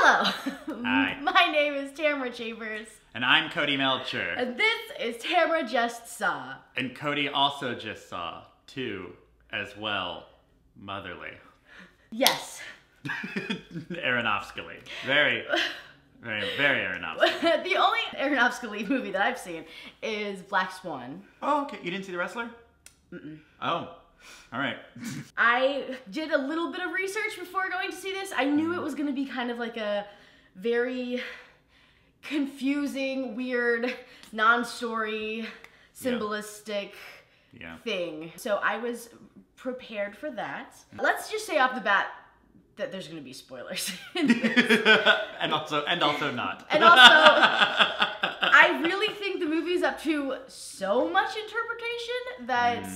Hello! Hi. My name is Tamara Chambers. And I'm Cody Melcher. And this is Tamara Just Saw. And Cody also just saw two as well. Motherly. Yes. Aronofsky. Very Aronofsky. The only Aronofsky movie that I've seen is Black Swan. Oh, okay. You didn't see The Wrestler? Mm-mm. Oh. Alright. I did a little bit of research before going to see this. I knew it was going to be kind of like a very confusing, weird, non-story, symbolistic thing. So I was prepared for that. Let's just say off the bat that there's going to be spoilers in this. and also not. And also, I really think the movie's up to so much interpretation that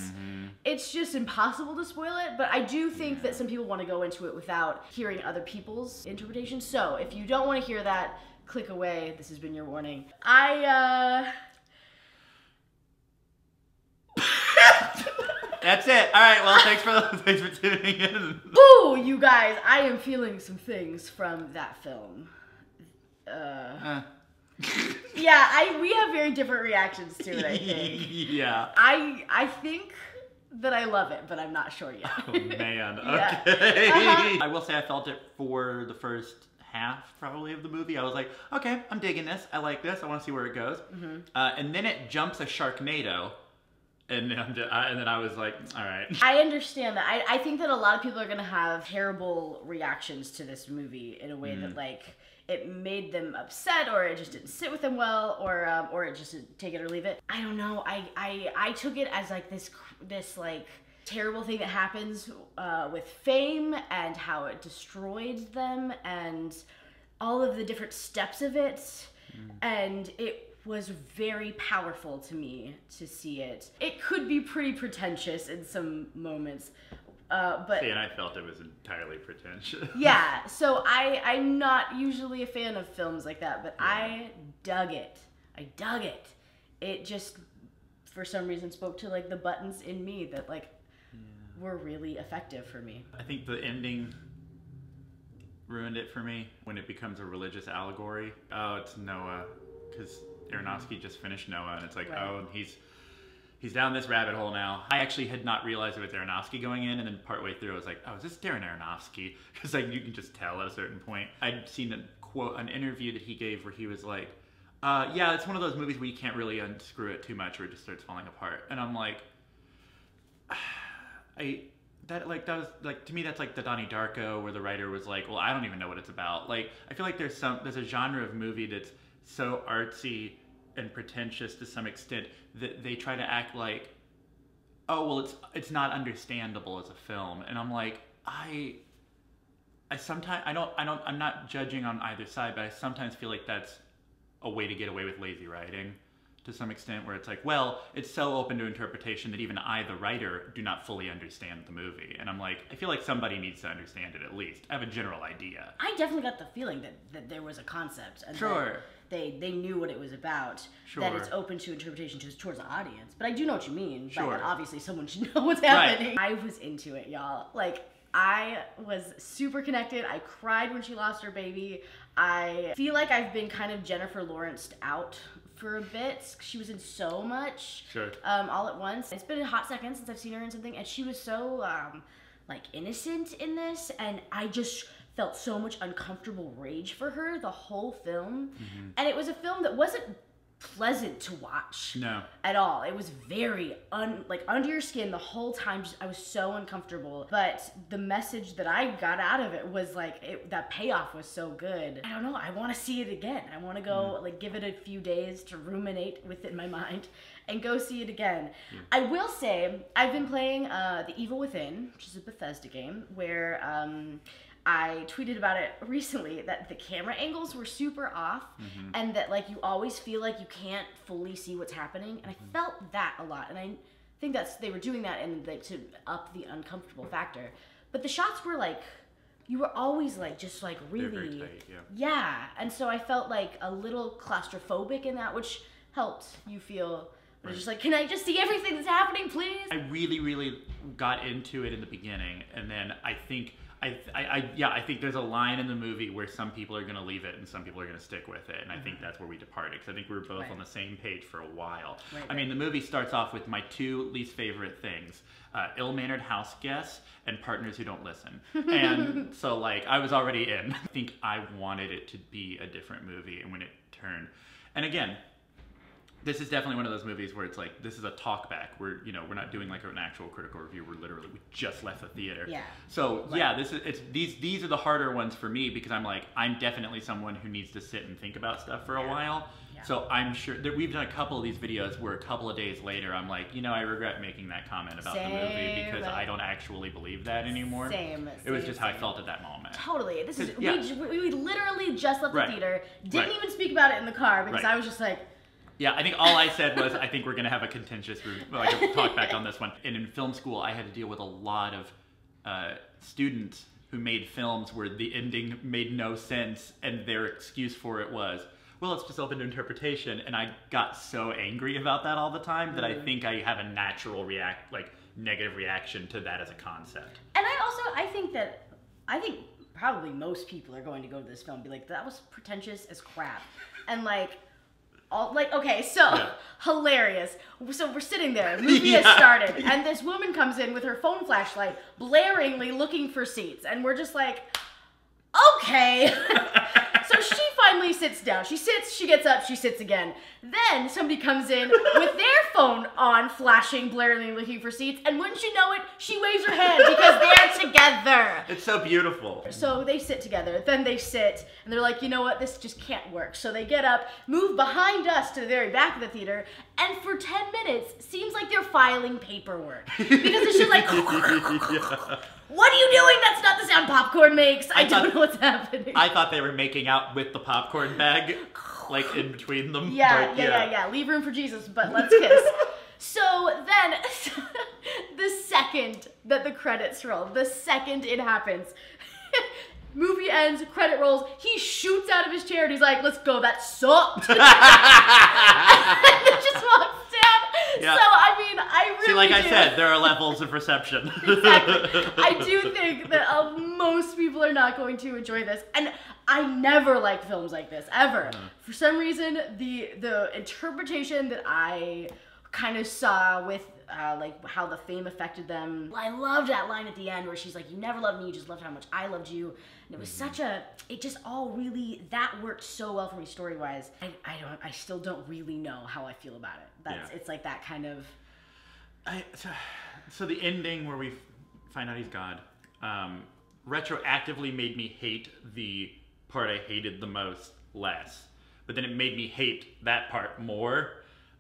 it's just impossible to spoil it. But I do think that some people want to go into it without hearing other people's interpretation. So if you don't want to hear that, click away. This has been your warning. That's it. All right. Well, thanks for tuning in. Ooh, you guys, I am feeling some things from that film. Yeah, we have very different reactions to it, I think. Yeah. I think that I love it, but I'm not sure yet. Oh, man. Yeah. Okay. I will say I felt it for the first half, probably, of the movie. I was like, okay, I'm digging this. I like this. I want to see where it goes. And then it jumps a Sharknado. And then I was like, all right. I understand that. I think that a lot of people are going to have terrible reactions to this movie in a way that, like, it made them upset, or it just didn't sit with them well, or it just didn't take it or leave it. I don't know. I took it as, like, this like, terrible thing that happens with fame and how it destroyed them and all of the different steps of it. And it was very powerful to me to see it. It could be pretty pretentious in some moments, but... See, and I felt it was entirely pretentious. Yeah, so I'm not usually a fan of films like that, but I dug it. I dug it. It just, for some reason, spoke to, like, the buttons in me that, like, were really effective for me. I think the ending ruined it for me when it becomes a religious allegory. Oh, it's Noah, because Aronofsky just finished Noah, and it's like, oh, he's down this rabbit hole now. I actually had not realized it was Aronofsky going in, and then partway through I was like, oh, is this Darren Aronofsky? Because, like, you can just tell at a certain point. I'd seen an interview that he gave where he was like, yeah, it's one of those movies where you can't really unscrew it too much or it just starts falling apart. And I'm like, to me that's like the Donnie Darko, where the writer was like, well, I don't even know what it's about. Like, I feel like there's a genre of movie that's so artsy and pretentious to some extent that they try to act like, oh, well, it's not understandable as a film. And I'm like, I'm not judging on either side, but I sometimes feel like that's a way to get away with lazy writing to some extent, where it's like, well, it's so open to interpretation that even I, the writer, do not fully understand the movie. And I'm like, I feel like somebody needs to understand it at least. I have a general idea. I definitely got the feeling that there was a concept. And that they knew what it was about. That it's open to interpretation towards the audience. But I do know what you mean. But obviously someone should know what's happening. I was into it, y'all. Like, I was super connected. I cried when she lost her baby. I feel like I've been kind of Jennifer Lawrenced out for a bit. She was in so much all at once. It's been a hot second since I've seen her in something, and she was so like innocent in this, and I just felt so much uncomfortable rage for her the whole film. And it was a film that wasn't pleasant to watch at all. It was very like under your skin the whole time. I was so uncomfortable, but the message that I got out of it was like, that payoff was so good. I don't know, I want to see it again. I want to go like give it a few days to ruminate with it in my mind and go see it again. I will say I've been playing The Evil Within, which is a Bethesda game, where I tweeted about it recently that the camera angles were super off and that, like, you always feel like you can't fully see what's happening. And I felt that a lot. And I think they were doing that to up the uncomfortable factor. But the shots were like, you were always like, just like really, very tight, yeah. And so I felt like a little claustrophobic in that, which helped you feel, but it's just like, can I just see everything that's happening, please? I really, really got into it in the beginning, and then I think I think there's a line in the movie where some people are going to leave it and some people are going to stick with it, and I think that's where we departed, because I think we were both on the same page for a while. I mean, the movie starts off with my two least favorite things: ill-mannered house guests and partners who don't listen. And so, like, I was already in. I think I wanted it to be a different movie, and when it turned, and again, this is definitely one of those movies where it's like, this is a talk back. We're not doing like an actual critical review. We just left the theater. Yeah. So these are the harder ones for me, because I'm like, I'm definitely someone who needs to sit and think about stuff for a while. Yeah. So I'm sure that we've done a couple of these videos where a couple of days later, I'm like, I regret making that comment about the movie, because I don't actually believe that anymore. It was just how I felt at that moment. Totally. This is we literally just left the theater. Didn't even speak about it in the car, because I was just like. Yeah, I think all I said was, I think we're going to have a contentious talk back on this one. And in film school, I had to deal with a lot of students who made films where the ending made no sense, and their excuse for it was, well, it's just open to interpretation. And I got so angry about that all the time that I think I have a natural negative reaction to that as a concept. And I think probably most people are going to go to this film and be like, that was pretentious as crap. And hilarious. So we're sitting there, movie has started, and this woman comes in with her phone flashlight, blaringly looking for seats, and we're just like, okay. So she finally sits down. She sits, she gets up, she sits again. Then somebody comes in with their phone on, flashing, blaringly looking for seats, and wouldn't you know it, she waves her hand because they're together. It's so beautiful. So they sit together, then they sit, and they're like, you know what, this just can't work. So they get up, move behind us to the very back of the theater, and for 10 minutes, seems like they're filing paperwork. Because it's just like, what are you doing? That's not the sound popcorn makes. I don't know what's happening. I thought they were making out with the popcorn bag, like in between them. Yeah. Leave room for Jesus, but let's kiss. So then, the second that the credits roll, the second it happens, movie ends, credit rolls, he shoots out of his chair and he's like, let's go, that sucked. And then just walks down. Yeah. So, I mean, I really See, like I said, there are levels of reception. Exactly. I do think that most people are not going to enjoy this. And I never like films like this, ever. For some reason, the interpretation that I kind of saw with how the fame affected them. I loved that line at the end where she's like, you never loved me, you just loved how much I loved you. And it was it just all really, that worked so well for me story-wise. I still don't really know how I feel about it. It's like that kind of. So the ending where we find out he's God, retroactively made me hate the part I hated the most less. But then it made me hate that part more.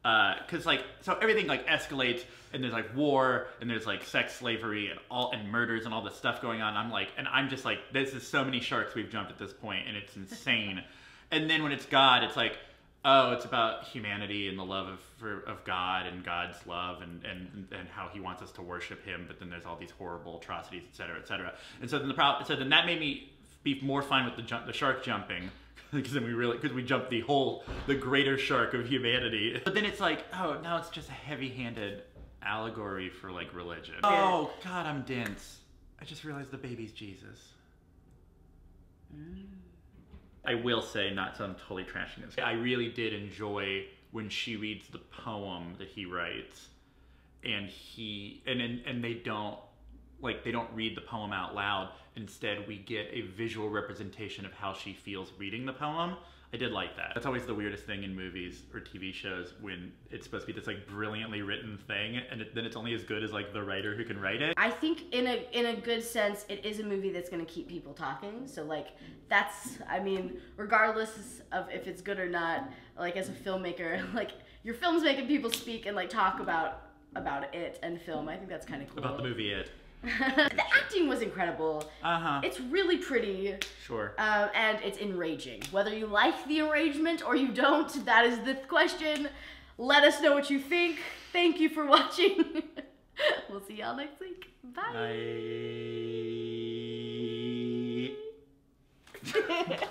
Cause so everything escalates, and there's war, and there's sex slavery and murders and all this stuff going on. I'm just like, this is so many sharks we've jumped at this point, and it's insane. And then when it's God, it's like, oh, it's about humanity and the love of God and God's love and how he wants us to worship him. But then there's all these horrible atrocities, et cetera, et cetera. And so then that made me be more fine with the shark jumping. Because we jumped the greater shark of humanity. But then it's like, oh, now it's just a heavy-handed allegory for religion. Oh God, I'm dense. I just realized the baby's Jesus. I will say, not so I'm totally trashing this, I really did enjoy when she reads the poem that he writes, and they don't read the poem out loud. Instead, we get a visual representation of how she feels reading the poem. I did like that. That's always the weirdest thing in movies or TV shows, when it's supposed to be this brilliantly written thing, and then it's only as good as the writer who can write it. I think in a good sense, it is a movie that's going to keep people talking. So regardless of if it's good or not, as a filmmaker, your film's making people speak and talk about it and film. I think that's kind of cool. About the movie It. The acting was incredible. It's really pretty. Sure. And it's enraging. Whether you like the enragement or you don't, that is the question. Let us know what you think. Thank you for watching. We'll see y'all next week. Bye. Bye.